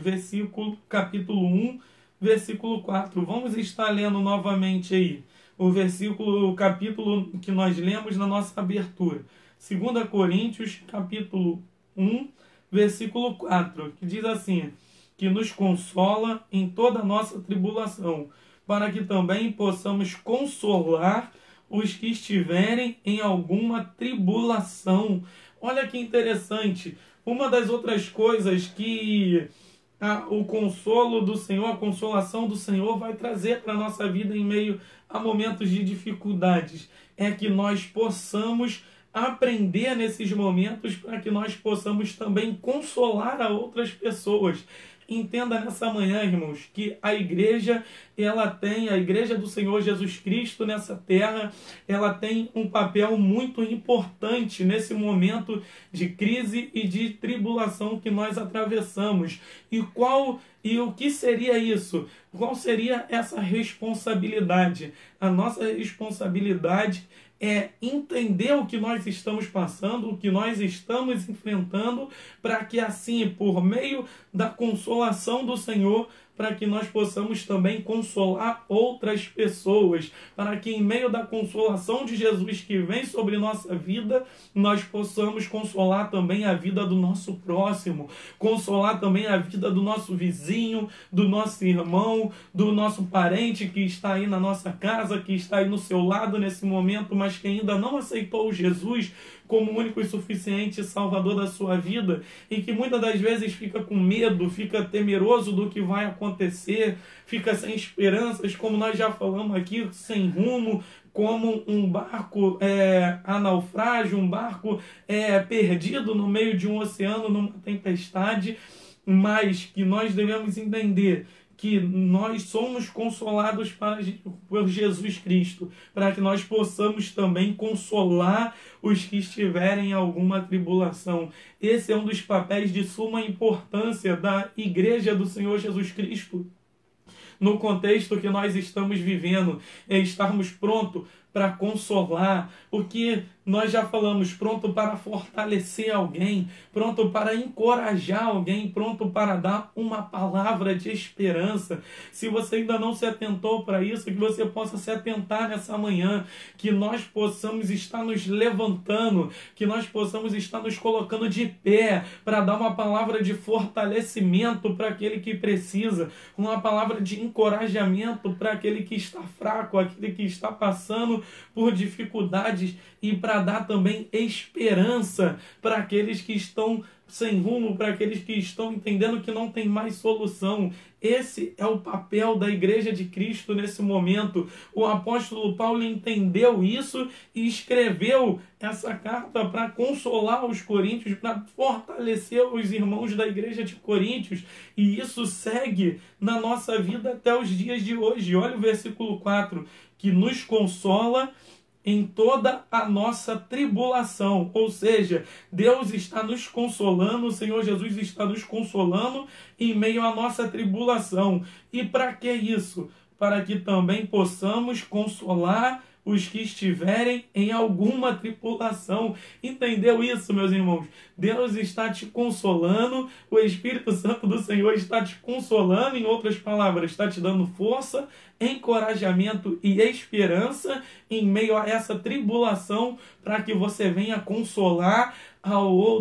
capítulo 1, versículo 4. Vamos estar lendo novamente aí o capítulo que nós lemos na nossa abertura. 2 Coríntios, capítulo 1, versículo 4, que diz assim: que nos consola em toda a nossa tribulação, para que também possamos consolar os que estiverem em alguma tribulação. Olha que interessante. Uma das outras coisas que o consolo do Senhor, a consolação do Senhor vai trazer para a nossa vida em meio a momentos de dificuldades, é que nós possamos aprender nesses momentos para que nós possamos também consolar a outras pessoas. Entenda nessa manhã, irmãos, que a igreja do Senhor Jesus Cristo nessa terra, ela tem um papel muito importante nesse momento de crise e de tribulação que nós atravessamos. E qual E o que seria isso? Qual seria essa responsabilidade? A nossa responsabilidade é entender o que nós estamos passando, o que nós estamos enfrentando, para que assim, por meio da consolação do Senhor, para que nós possamos também consolar outras pessoas, para que em meio da consolação de Jesus que vem sobre nossa vida, nós possamos consolar também a vida do nosso próximo, consolar também a vida do nosso vizinho, do nosso irmão, do nosso parente que está aí na nossa casa, que está aí no seu lado nesse momento, mas que ainda não aceitou Jesus como único e suficiente Salvador da sua vida, e que muitas das vezes fica com medo, fica temeroso do que vai acontecer, fica sem esperanças, como nós já falamos aqui, sem rumo, como um barco a naufrágio, um barco perdido no meio de um oceano, numa tempestade, mas que nós devemos entender que nós somos consolados por Jesus Cristo, para que nós possamos também consolar os que estiverem em alguma tribulação. Esse é um dos papéis de suma importância da Igreja do Senhor Jesus Cristo. No contexto que nós estamos vivendo, é estarmos prontos para consolar, porque nós já falamos, pronto para fortalecer alguém, pronto para encorajar alguém, pronto para dar uma palavra de esperança. Se você ainda não se atentou para isso, que você possa se atentar nessa manhã, que nós possamos estar nos levantando, que nós possamos estar nos colocando de pé para dar uma palavra de fortalecimento para aquele que precisa, uma palavra de encorajamento para aquele que está fraco, aquele que está passando por dificuldades, e para dar também esperança para aqueles que estão sem rumo, para aqueles que estão entendendo que não tem mais solução. Esse é o papel da Igreja de Cristo nesse momento. O apóstolo Paulo entendeu isso e escreveu essa carta para consolar os coríntios, para fortalecer os irmãos da Igreja de Coríntios. E isso segue na nossa vida até os dias de hoje. Olha o versículo 4, que nos consola em toda a nossa tribulação. Ou seja, Deus está nos consolando, o Senhor Jesus está nos consolando em meio à nossa tribulação. E para que isso? Para que também possamos consolar os que estiverem em alguma tribulação. Entendeu isso, meus irmãos? Deus está te consolando, o Espírito Santo do Senhor está te consolando, em outras palavras, está te dando força, encorajamento e esperança em meio a essa tribulação, para que você venha consolar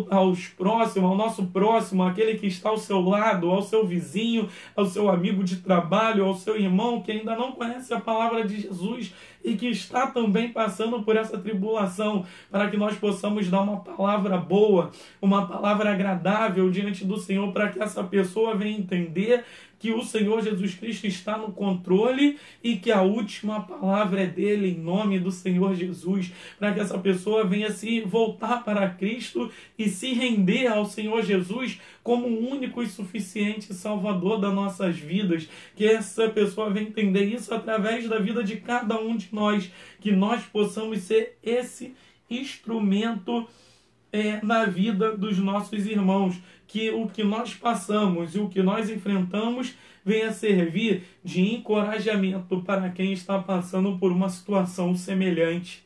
aos próximos, ao nosso próximo, aquele que está ao seu lado, ao seu vizinho, ao seu amigo de trabalho, ao seu irmão que ainda não conhece a palavra de Jesus e que está também passando por essa tribulação, para que nós possamos dar uma palavra boa, uma palavra agradável diante do Senhor, para que essa pessoa venha entender que o Senhor Jesus Cristo está no controle e que a última palavra é dele, em nome do Senhor Jesus, para que essa pessoa venha se voltar para Cristo e se render ao Senhor Jesus como o único e suficiente Salvador das nossas vidas. Que essa pessoa venha entender isso através da vida de cada um de nós, que nós possamos ser esse instrumento na vida dos nossos irmãos, que o que nós passamos e o que nós enfrentamos venha servir de encorajamento para quem está passando por uma situação semelhante,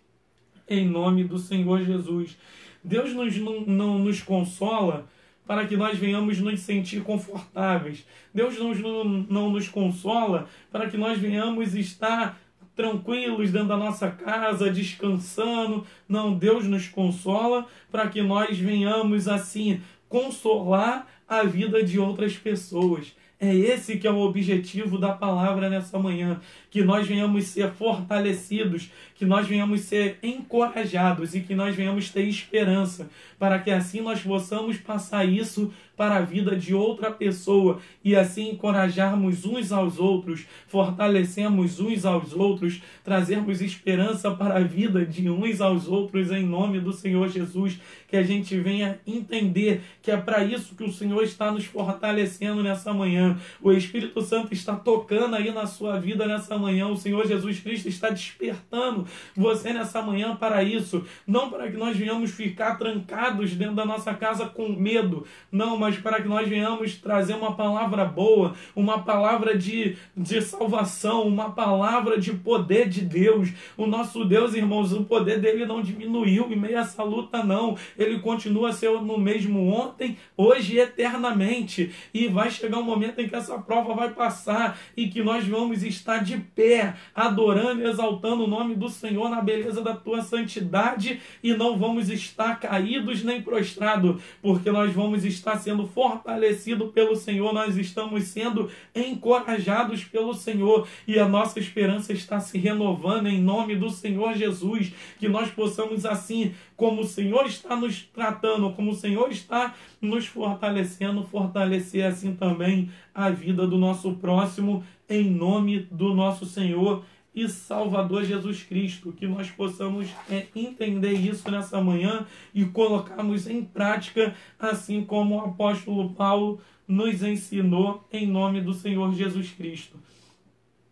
em nome do Senhor Jesus. Deus não nos consola para que nós venhamos nos sentir confortáveis. Deus não nos consola para que nós venhamos estar tranquilos dentro da nossa casa, descansando. Não, Deus nos consola para que nós venhamos assim consolar a vida de outras pessoas. É esse que é o objetivo da palavra nessa manhã, que nós venhamos ser fortalecidos, que nós venhamos ser encorajados e que nós venhamos ter esperança, para que assim nós possamos passar isso para a vida de outra pessoa e assim encorajarmos uns aos outros, fortalecemos uns aos outros, trazermos esperança para a vida de uns aos outros em nome do Senhor Jesus, que a gente venha entender que é para isso que o Senhor está nos fortalecendo nessa manhã, manhã. O Espírito Santo está tocando aí na sua vida nessa manhã. O Senhor Jesus Cristo está despertando você nessa manhã para isso. Não para que nós venhamos ficar trancados dentro da nossa casa com medo. Não, mas para que nós venhamos trazer uma palavra boa, uma palavra de salvação, uma palavra de poder de Deus. O nosso Deus, irmãos, o poder dele não diminuiu em meio a essa luta, não. Ele continua a ser no mesmo ontem, hoje e eternamente. E vai chegar um momento em que essa prova vai passar e que nós vamos estar de pé, adorando e exaltando o nome do Senhor na beleza da tua santidade, e não vamos estar caídos nem prostrados, porque nós vamos estar sendo fortalecidos pelo Senhor, nós estamos sendo encorajados pelo Senhor, e a nossa esperança está se renovando em nome do Senhor Jesus. Que nós possamos assim, como o Senhor está nos tratando, como o Senhor está nos fortalecendo, fortalecer assim também a vida do nosso próximo, em nome do nosso Senhor e Salvador Jesus Cristo. Que nós possamos entender isso nessa manhã e colocarmos em prática, assim como o apóstolo Paulo nos ensinou, em nome do Senhor Jesus Cristo.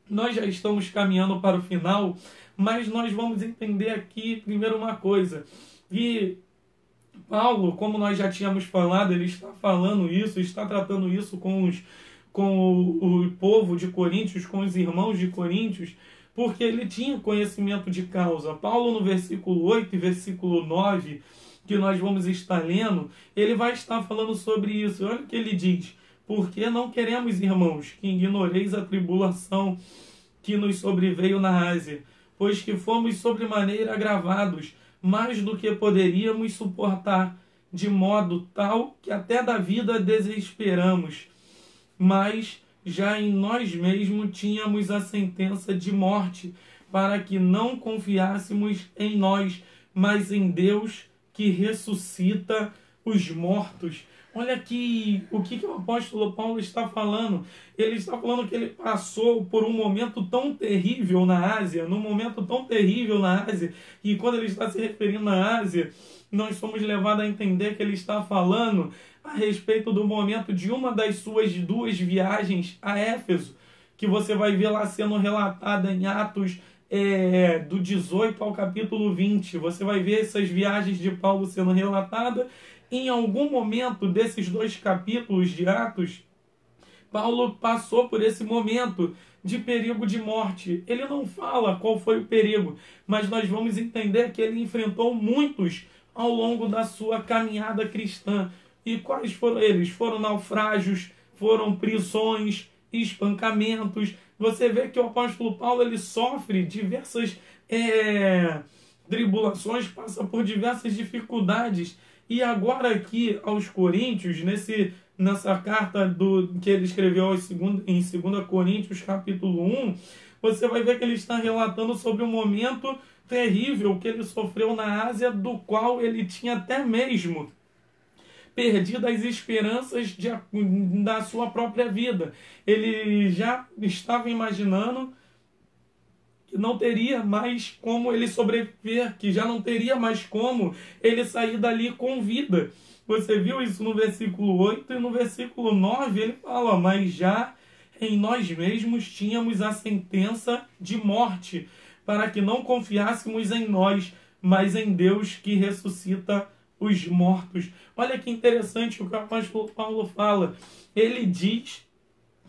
Nós já estamos caminhando para o final, mas nós vamos entender aqui primeiro uma coisa. E Paulo, como nós já tínhamos falado, ele está falando isso, está tratando isso com o povo de Coríntios, com os irmãos de Coríntios, porque ele tinha conhecimento de causa. Paulo, no versículo 8 e versículo 9, que nós vamos estar lendo, ele vai estar falando sobre isso. Olha o que ele diz: porque não queremos, irmãos, que ignoreis a tribulação que nos sobreveio na Ásia, pois que fomos sobremaneira agravados, mais do que poderíamos suportar, de modo tal que até da vida desesperamos. Mas já em nós mesmos tínhamos a sentença de morte, para que não confiássemos em nós, mas em Deus, que ressuscita os mortos. Olha aqui o que o apóstolo Paulo está falando. Ele está falando que ele passou por um momento tão terrível na Ásia, e quando ele está se referindo à Ásia, nós somos levados a entender que ele está falando a respeito do momento de uma das suas 2 viagens a Éfeso, que você vai ver lá sendo relatada em Atos do 18 ao capítulo 20. Você vai ver essas viagens de Paulo sendo relatadas. Em algum momento desses 2 capítulos de Atos, Paulo passou por esse momento de perigo de morte. Ele não fala qual foi o perigo, mas nós vamos entender que ele enfrentou muitos ao longo da sua caminhada cristã. E quais foram eles? Foram naufrágios, foram prisões, espancamentos. Você vê que o apóstolo Paulo ele sofre diversas tribulações, passa por diversas dificuldades. E agora aqui aos Coríntios, nessa carta que ele escreveu em 2 Coríntios capítulo 1, você vai ver que ele está relatando sobre um momento terrível que ele sofreu na Ásia, do qual ele tinha até mesmo perdido as esperanças da sua própria vida. Ele já estava imaginando que não teria mais como ele sobreviver, que já não teria mais como ele sair dali com vida. Você viu isso no versículo 8 e no versículo 9 ele fala: mas já em nós mesmos tínhamos a sentença de morte, para que não confiássemos em nós, mas em Deus, que ressuscita os mortos. Olha que interessante o que o apóstolo Paulo fala. Ele diz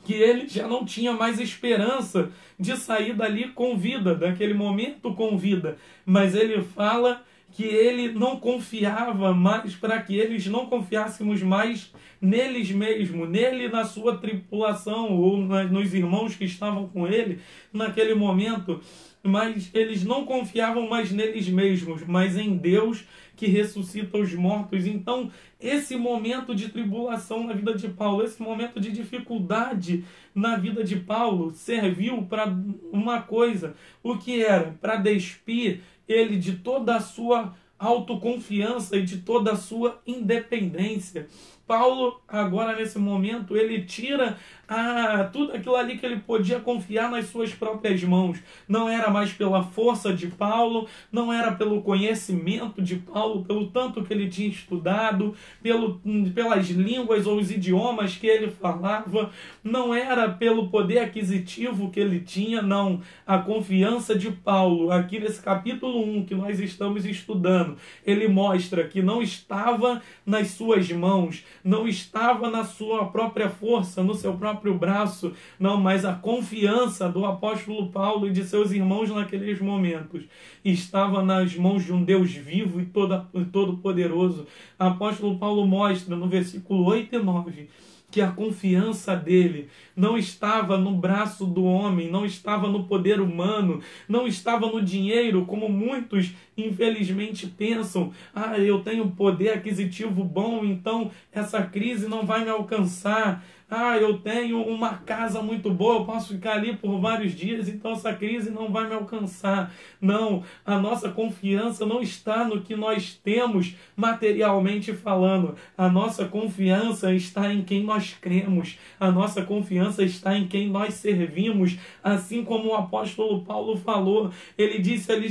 que ele já não tinha mais esperança de sair dali com vida, daquele momento com vida. Mas ele fala que ele não confiava mais, para que eles não confiássemos mais neles mesmos, nele, na sua tripulação, ou nos irmãos que estavam com ele naquele momento. Mas eles não confiavam mais neles mesmos, mas em Deus, que ressuscita os mortos. Então, esse momento de tribulação na vida de Paulo, esse momento de dificuldade na vida de Paulo, serviu para uma coisa. O que era? Para despir ele de toda a sua autoconfiança e de toda a sua independência. Paulo, agora nesse momento, ele tira tudo aquilo ali que ele podia confiar nas suas próprias mãos. Não era mais pela força de Paulo, não era pelo conhecimento de Paulo, pelo tanto que ele tinha estudado, pelas línguas ou os idiomas que ele falava, não era pelo poder aquisitivo que ele tinha, não. A confiança de Paulo, aqui nesse capítulo 1 que nós estamos estudando, ele mostra que não estava nas suas mãos, não estava na sua própria força, no seu próprio braço, não, mas a confiança do apóstolo Paulo e de seus irmãos naqueles momentos estava nas mãos de um Deus vivo e todo-poderoso. O apóstolo Paulo mostra no versículo 8 e 9 que a confiança dele não estava no braço do homem, não estava no poder humano, não estava no dinheiro, como muitos infelizmente pensam. Eu tenho poder aquisitivo bom, então essa crise não vai me alcançar. Eu tenho uma casa muito boa, eu posso ficar ali por vários dias, então essa crise não vai me alcançar. Não, a nossa confiança não está no que nós temos materialmente falando. A nossa confiança está em quem nós cremos. A nossa confiança está em quem nós servimos. Assim como o apóstolo Paulo falou, ele disse, eu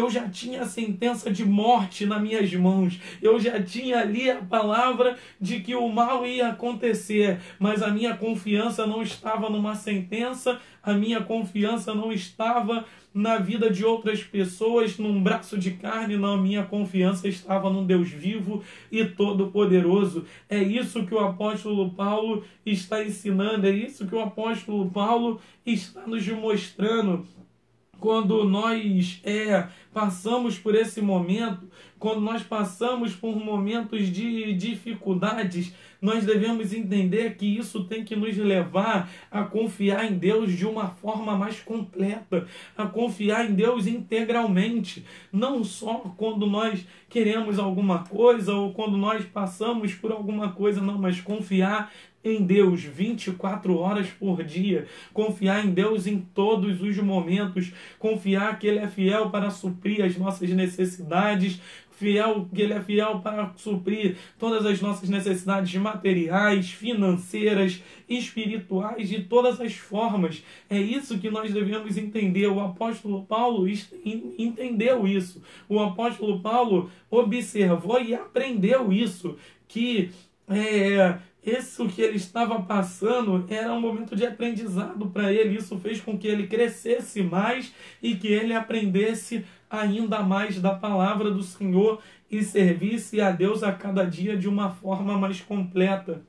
já tinha a sentença de morte nas minhas mãos. Eu já tinha ali a palavra de que o mal ia acontecer. Mas a minha confiança não estava numa sentença, a minha confiança não estava na vida de outras pessoas, num braço de carne, não, a minha confiança estava num Deus vivo e todo-poderoso. É isso que o apóstolo Paulo está ensinando, é isso que o apóstolo Paulo está nos mostrando. Quando nós passamos por esse momento, quando nós passamos por momentos de dificuldades, nós devemos entender que isso tem que nos levar a confiar em Deus de uma forma mais completa, a confiar em Deus integralmente, não só quando nós queremos alguma coisa ou quando nós passamos por alguma coisa, não, mas confiar em Deus 24 horas por dia, confiar em Deus em todos os momentos, confiar que Ele é fiel para suprir as nossas necessidades, que Ele é fiel para suprir todas as nossas necessidades materiais, financeiras, espirituais, de todas as formas. É isso que nós devemos entender. O apóstolo Paulo entendeu isso. O apóstolo Paulo observou e aprendeu isso, que isso que ele estava passando era um momento de aprendizado para ele. Isso fez com que ele crescesse mais e que ele aprendesse ainda mais da palavra do Senhor e servisse a Deus a cada dia de uma forma mais completa.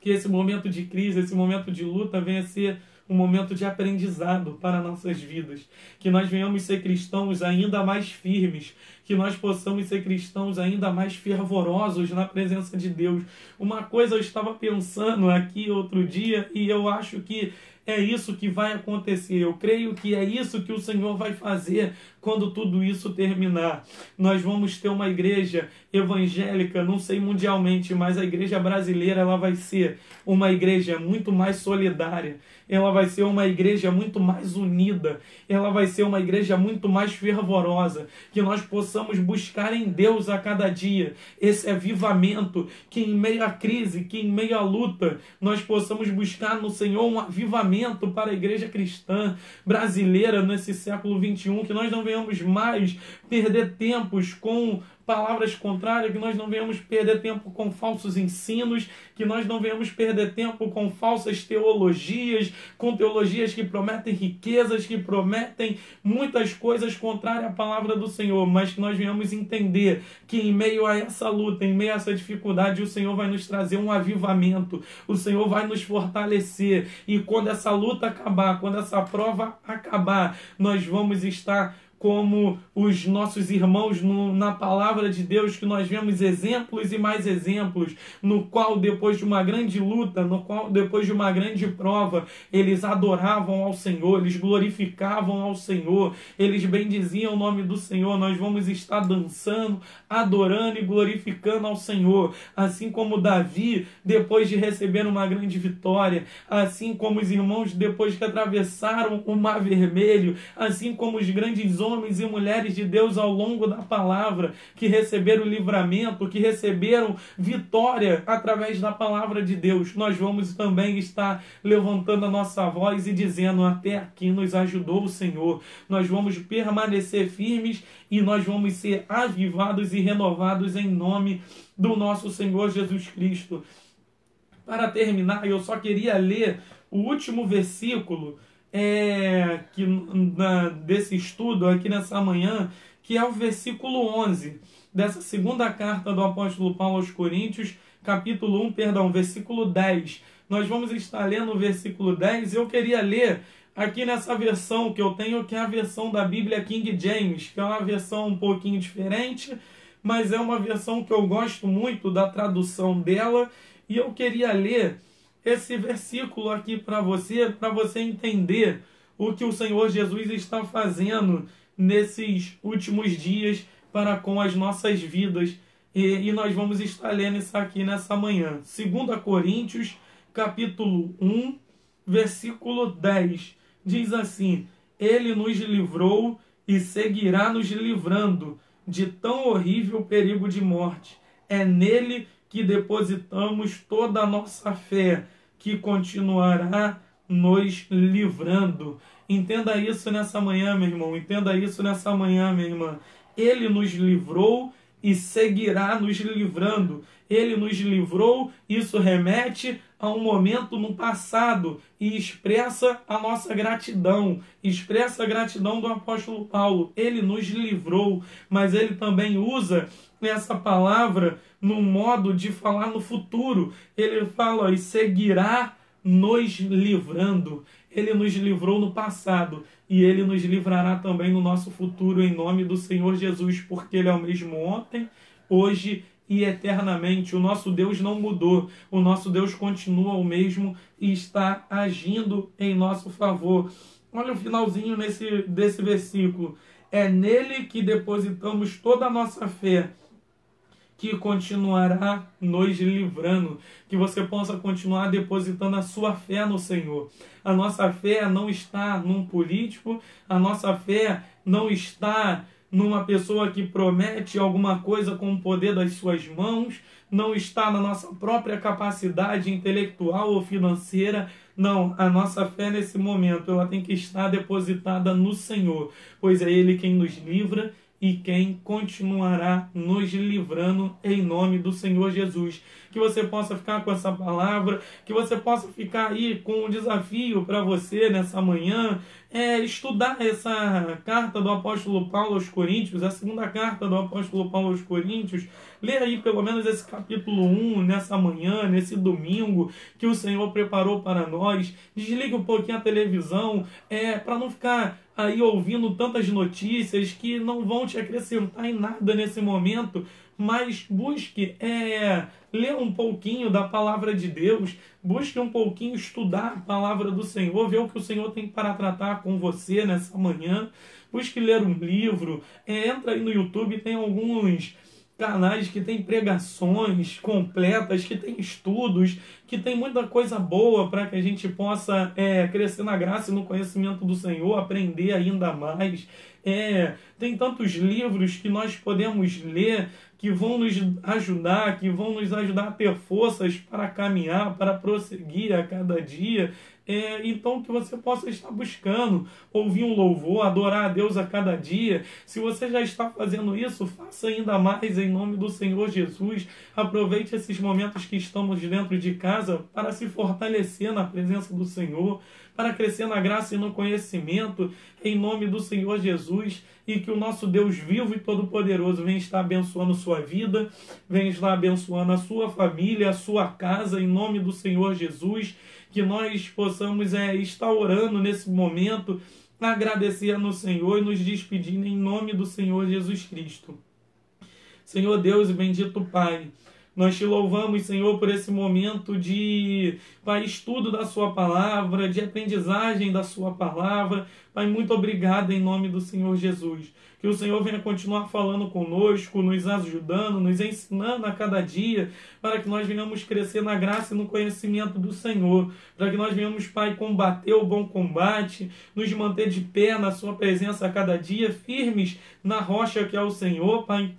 Que esse momento de crise, esse momento de luta venha a ser um momento de aprendizado para nossas vidas. Que nós venhamos ser cristãos ainda mais firmes, que nós possamos ser cristãos ainda mais fervorosos na presença de Deus. Uma coisa eu estava pensando aqui outro dia e eu acho que é isso que vai acontecer. Eu creio que é isso que o Senhor vai fazer quando tudo isso terminar. Nós vamos ter uma igreja evangélica, não sei mundialmente, mas a igreja brasileira ela vai ser uma igreja muito mais solidária. Ela vai ser uma igreja muito mais unida. Ela vai ser uma igreja muito mais fervorosa. Que nós possamos buscar em Deus a cada dia esse avivamento. Que em meio à crise, que em meio à luta, nós possamos buscar no Senhor um avivamento para a igreja cristã brasileira nesse século 21. Que nós não venhamos mais perder tempos com palavras contrárias, que nós não venhamos perder tempo com falsos ensinos, que nós não venhamos perder tempo com falsas teologias, com teologias que prometem riquezas, que prometem muitas coisas contrárias à palavra do Senhor, mas que nós venhamos entender que em meio a essa luta, em meio a essa dificuldade, o Senhor vai nos trazer um avivamento, o Senhor vai nos fortalecer, e quando essa luta acabar, quando essa prova acabar, nós vamos estar como os nossos irmãos na palavra de Deus, que nós vemos exemplos e mais exemplos, no qual depois de uma grande luta, no qual depois de uma grande prova, eles adoravam ao Senhor, eles glorificavam ao Senhor, eles bendiziam o nome do Senhor. Nós vamos estar dançando, adorando e glorificando ao Senhor, assim como Davi, depois de receber uma grande vitória, assim como os irmãos depois que atravessaram o Mar Vermelho, assim como os grandes homens homens e mulheres de Deus ao longo da palavra, que receberam livramento, que receberam vitória através da palavra de Deus. Nós vamos também estar levantando a nossa voz e dizendo: até aqui nos ajudou o Senhor. Nós vamos permanecer firmes e nós vamos ser avivados e renovados em nome do nosso Senhor Jesus Cristo. Para terminar, eu só queria ler o último versículo desse estudo aqui nessa manhã, que é o versículo 11 dessa segunda carta do apóstolo Paulo aos Coríntios, capítulo 1, versículo 10. Nós vamos estar lendo o versículo 10 e eu queria ler aqui nessa versão que eu tenho, que é a versão da Bíblia King James, que é uma versão um pouquinho diferente, mas é uma versão que eu gosto muito da tradução dela, e eu queria ler esse versículo aqui para você entender o que o Senhor Jesus está fazendo nesses últimos dias para com as nossas vidas. E nós vamos estar lendo isso aqui nessa manhã. 2 Coríntios, capítulo 1, versículo 10. Diz assim: Ele nos livrou e seguirá nos livrando de tão horrível perigo de morte. É nele que depositamos toda a nossa fé, que continuará nos livrando. Entenda isso nessa manhã, meu irmão. Entenda isso nessa manhã, minha irmã. Ele nos livrou e seguirá nos livrando. Ele nos livrou, isso remete a um momento no passado e expressa a nossa gratidão, expressa a gratidão do apóstolo Paulo. Ele nos livrou, mas ele também usa essa palavra no modo de falar no futuro. Ele fala, e seguirá nos livrando. Ele nos livrou no passado e ele nos livrará também no nosso futuro, em nome do Senhor Jesus, porque ele é o mesmo ontem, hoje e eternamente. O nosso Deus não mudou, o nosso Deus continua o mesmo e está agindo em nosso favor. Olha o finalzinho desse versículo. É nele que depositamos toda a nossa fé, que continuará nos livrando. Que você possa continuar depositando a sua fé no Senhor. A nossa fé não está num político, a nossa fé não está numa pessoa que promete alguma coisa com o poder das suas mãos, não está na nossa própria capacidade intelectual ou financeira. Não, a nossa fé nesse momento ela tem que estar depositada no Senhor, pois é Ele quem nos livra e quem continuará nos livrando, em nome do Senhor Jesus. Que você possa ficar com essa palavra, que você possa ficar aí com um desafio para você nessa manhã, estudar essa carta do apóstolo Paulo aos Coríntios, a segunda carta do apóstolo Paulo aos Coríntios. Lê aí pelo menos esse capítulo 1 nessa manhã, nesse domingo que o Senhor preparou para nós. Desligue um pouquinho a televisão, para não ficar aí ouvindo tantas notícias que não vão te acrescentar em nada nesse momento, mas busque ler um pouquinho da palavra de Deus, busque um pouquinho estudar a palavra do Senhor, ver o que o Senhor tem para tratar com você nessa manhã. Busque ler um livro, entra aí no YouTube, tem alguns canais que tem pregações completas, que tem estudos, que tem muita coisa boa para que a gente possa crescer na graça e no conhecimento do Senhor, aprender ainda mais. Tem tantos livros que nós podemos ler, que vão nos ajudar, a ter forças para caminhar, para prosseguir a cada dia. Então que você possa estar buscando ouvir um louvor, adorar a Deus a cada dia. Se você já está fazendo isso, faça ainda mais em nome do Senhor Jesus. Aproveite esses momentos que estamos dentro de casa para se fortalecer na presença do Senhor, para crescer na graça e no conhecimento, em nome do Senhor Jesus, e que o nosso Deus vivo e todo-poderoso venha estar abençoando sua vida, venha estar abençoando a sua família, a sua casa, em nome do Senhor Jesus, que nós possamos estar orando nesse momento, agradecer no Senhor e nos despedindo em nome do Senhor Jesus Cristo. Senhor Deus e bendito Pai, Nós te louvamos, Senhor, por esse momento de, Pai, estudo da sua palavra, de aprendizagem da sua palavra. Pai, muito obrigado em nome do Senhor Jesus. Que o Senhor venha continuar falando conosco, nos ajudando, nos ensinando a cada dia, para que nós venhamos crescer na graça e no conhecimento do Senhor, para que nós venhamos, Pai, combater o bom combate, nos manter de pé na sua presença a cada dia, firmes na rocha que é o Senhor, Pai.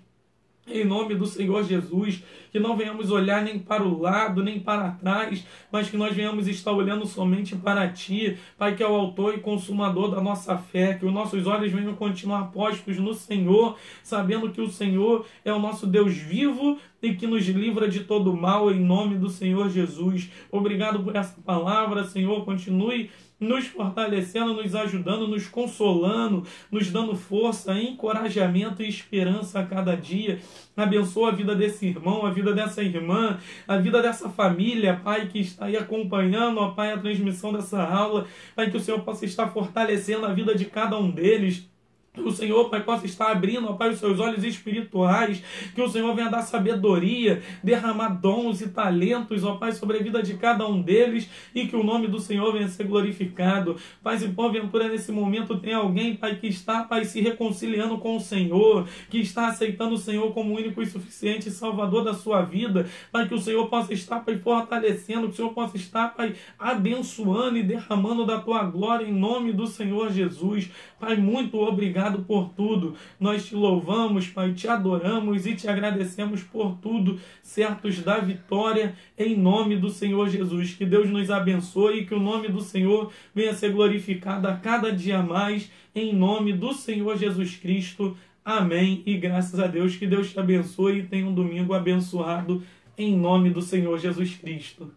Em nome do Senhor Jesus, que não venhamos olhar nem para o lado, nem para trás, mas que nós venhamos estar olhando somente para Ti, Pai, que é o autor e consumador da nossa fé, que os nossos olhos venham continuar postos no Senhor, sabendo que o Senhor é o nosso Deus vivo e que nos livra de todo mal, em nome do Senhor Jesus. Obrigado por essa palavra, Senhor, continue nos fortalecendo, nos ajudando, nos consolando, nos dando força, encorajamento e esperança a cada dia. Abençoa a vida desse irmão, a vida dessa irmã, a vida dessa família, Pai, que está aí acompanhando, ó Pai, a transmissão dessa aula. Pai, que o Senhor possa estar fortalecendo a vida de cada um deles. Que o Senhor, Pai, possa estar abrindo, ó Pai, os seus olhos espirituais, que o Senhor venha dar sabedoria, derramar dons e talentos, ó Pai, sobre a vida de cada um deles, e que o nome do Senhor venha ser glorificado. Pai, se porventura nesse momento tem alguém, Pai, que está, Pai, se reconciliando com o Senhor, que está aceitando o Senhor como único e suficiente Salvador da sua vida, Pai, que o Senhor possa estar, Pai, fortalecendo, que o Senhor possa estar, Pai, abençoando e derramando da tua glória em nome do Senhor Jesus. Pai, muito obrigado por tudo. Nós te louvamos, Pai, te adoramos e te agradecemos por tudo, certos da vitória, em nome do Senhor Jesus. Que Deus nos abençoe e que o nome do Senhor venha ser glorificado a cada dia mais, em nome do Senhor Jesus Cristo. Amém. E graças a Deus, que Deus te abençoe e tenha um domingo abençoado, em nome do Senhor Jesus Cristo.